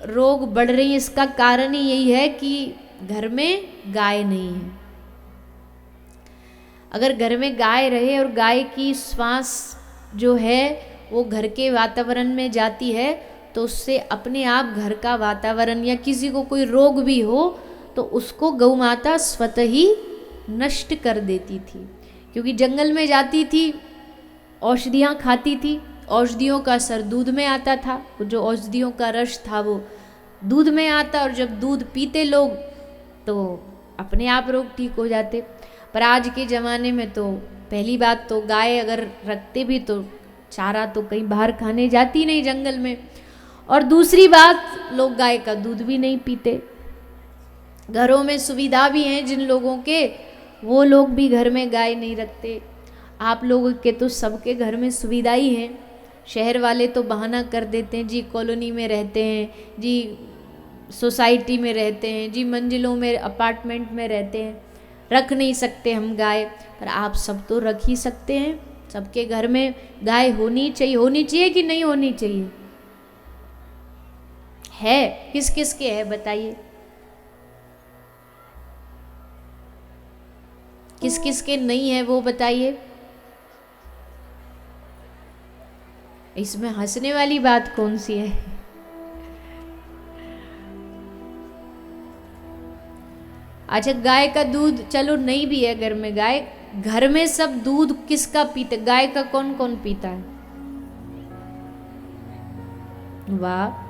रोग बढ़ रही हैं, इसका कारण ही यही है कि घर में गाय नहीं है। अगर घर में गाय रहे और गाय की श्वास जो है वो घर के वातावरण में जाती है, तो उससे अपने आप घर का वातावरण, या किसी को कोई रोग भी हो तो उसको गौ माता स्वतः ही नष्ट कर देती थी। क्योंकि जंगल में जाती थी, औषधियाँ खाती थी, औषधियों का असर दूध में आता था, जो औषधियों का रस था वो दूध में आता, और जब दूध पीते लोग तो अपने आप रोग ठीक हो जाते। पर आज के ज़माने में तो पहली बात तो गाय अगर रखते भी तो चारा तो कहीं बाहर खाने जाती नहीं जंगल में, और दूसरी बात लोग गाय का दूध भी नहीं पीते। घरों में सुविधा भी हैं जिन लोगों के, वो लोग भी घर में गाय नहीं रखते। आप लोगों के तो सबके घर में सुविधा ही है। शहर वाले तो बहाना कर देते हैं, जी कॉलोनी में रहते हैं, जी सोसाइटी में रहते हैं, जी मंजिलों में अपार्टमेंट में रहते हैं, रख नहीं सकते हम गाय। पर आप सब तो रख ही सकते हैं। सबके घर में गाय होनी चाहिए। होनी चाहिए कि नहीं होनी चाहिए? है, किस किस के है बताइए? किस किस के नहीं है वो बताइए। इसमें हंसने वाली बात कौन सी है? अच्छा, गाय का दूध चलो नहीं भी है घर में गाय, घर में सब दूध किसका पीते? गाय का कौन कौन पीता है? वाह,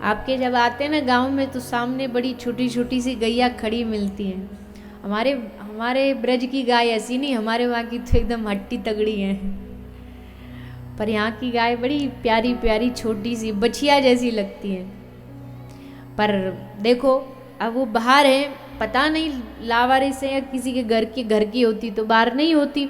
आपके जब आते हैं ना गांव में तो सामने बड़ी छोटी छोटी सी गैया खड़ी मिलती हैं। हमारे ब्रज की गाय ऐसी नहीं, हमारे वहाँ की तो एकदम हट्टी तगड़ी है। पर यहाँ की गाय बड़ी प्यारी प्यारी छोटी सी बछिया जैसी लगती है। पर देखो अब वो बाहर है, पता नहीं लावारिस है या किसी के घर की होती तो बाहर नहीं होती।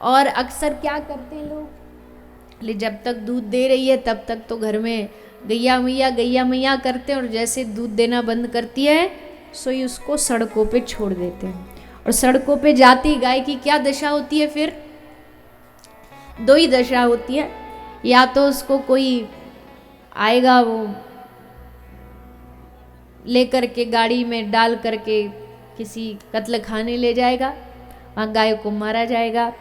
और अक्सर क्या करते हैं लोग, जब तक दूध दे रही है तब तक तो घर में गैया मैया करते हैं, और जैसे दूध देना बंद करती है सोई उसको सड़कों पे छोड़ देते हैं। और सड़कों पे जाती गाय की क्या दशा होती है? फिर दो ही दशा होती है, या तो उसको कोई आएगा वो लेकर के गाड़ी में डाल करके किसी कत्ल खाने ले जाएगा, वहाँ गाय को मारा जाएगा।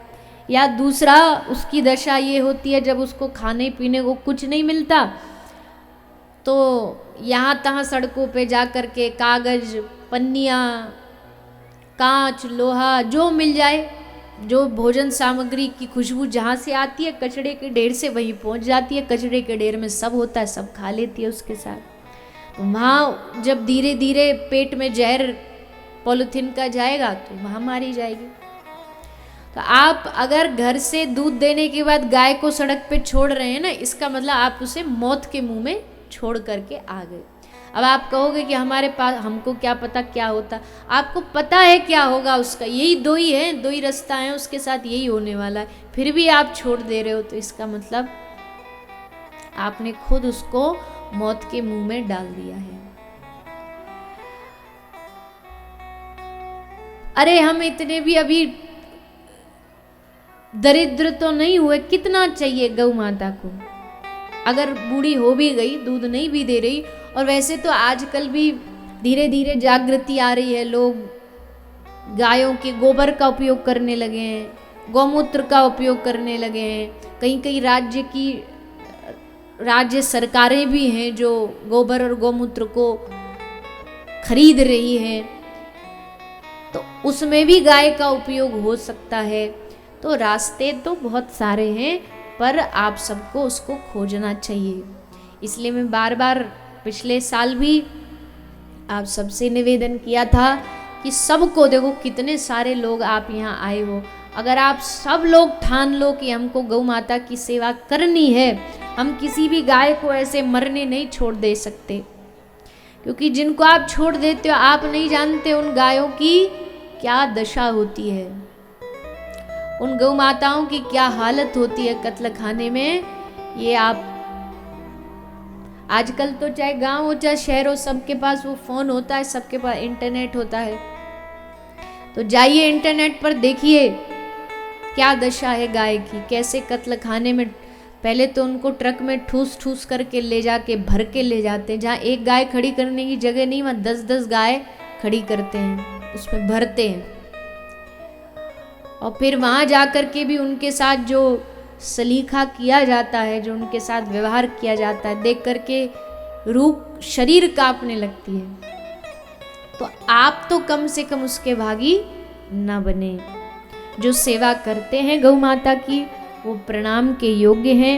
या दूसरा उसकी दशा ये होती है जब उसको खाने पीने को कुछ नहीं मिलता तो यहाँ तहाँ सड़कों पे जा कर के कागज, पन्नियाँ, कांच, लोहा जो मिल जाए, जो भोजन सामग्री की खुशबू जहाँ से आती है कचड़े के ढेर से वहीं पहुँच जाती है। कचड़े के ढेर में सब होता है, सब खा लेती है उसके साथ। तो वहाँ जब धीरे धीरे पेट में जहर पॉलीथीन का जाएगा तो वहाँ मारी जाएगी। तो आप अगर घर से दूध देने के बाद गाय को सड़क पे छोड़ रहे हैं ना, इसका मतलब आप उसे मौत के मुंह में छोड़ करके आ गए। अब आप कहोगे कि हमारे पास, हमको क्या पता क्या होता। आपको पता है क्या होगा उसका, यही दो ही है, दो ही रास्ता है, उसके साथ यही होने वाला है, फिर भी आप छोड़ दे रहे हो, तो इसका मतलब आपने खुद उसको मौत के मुंह में डाल दिया है। अरे हम इतने भी अभी दरिद्र तो नहीं हुए, कितना चाहिए गौ माता को? अगर बूढ़ी हो भी गई, दूध नहीं भी दे रही, और वैसे तो आजकल भी धीरे धीरे जागृति आ रही है, लोग गायों के गोबर का उपयोग करने लगे हैं, गौमूत्र का उपयोग करने लगे हैं। कई कई राज्य सरकारें भी हैं जो गोबर और गौमूत्र को खरीद रही हैं, तो उसमें भी गाय का उपयोग हो सकता है। तो रास्ते तो बहुत सारे हैं, पर आप सबको उसको खोजना चाहिए। इसलिए मैं बार बार पिछले साल भी आप सबसे निवेदन किया था कि सबको, देखो कितने सारे लोग आप यहाँ आए हो, अगर आप सब लोग ठान लो कि हमको गौ माता की सेवा करनी है, हम किसी भी गाय को ऐसे मरने नहीं छोड़ दे सकते। क्योंकि जिनको आप छोड़ देते हो, आप नहीं जानते उन गायों की क्या दशा होती है, उन गौ माताओं की क्या हालत होती है कत्ल खाने में। ये आप आजकल तो चाहे गांव हो चाहे शहर हो, सबके पास वो फोन होता है, सबके पास इंटरनेट होता है। तो जाइए इंटरनेट पर देखिए क्या दशा है गाय की, कैसे कत्ल खाने में पहले तो उनको ट्रक में ठूस ठूस करके ले जाके भर के ले जाते हैं, जहाँ एक गाय खड़ी करने की जगह नहीं वहाँ 10-10 गाय खड़ी करते हैं, उसमें भरते हैं। और फिर वहाँ जा कर के भी उनके साथ जो सलीखा किया जाता है, जो उनके साथ व्यवहार किया जाता है, देख करके रूह शरीर कांपने लगती है। तो आप तो कम से कम उसके भागी ना बने। जो सेवा करते हैं गौ माता की वो प्रणाम के योग्य हैं,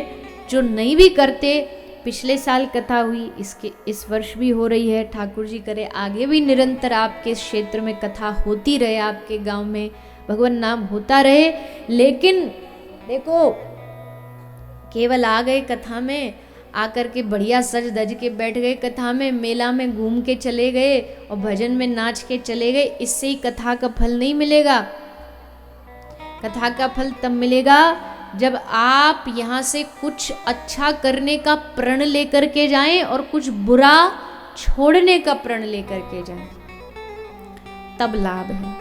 जो नहीं भी करते, पिछले साल कथा हुई, इस वर्ष भी हो रही है, ठाकुर जी करे आगे भी निरंतर आपके क्षेत्र में कथा होती रहे, आपके गांव में भगवान नाम होता रहे। लेकिन देखो, केवल आ गए कथा में, आकर के बढ़िया सज धज के बैठ गए कथा में, मेला में घूम के चले गए और भजन में नाच के चले गए, इससे ही कथा का फल नहीं मिलेगा। कथा का फल तब मिलेगा जब आप यहाँ से कुछ अच्छा करने का प्रण लेकर के जाएं और कुछ बुरा छोड़ने का प्रण लेकर के जाएं, तब लाभ है।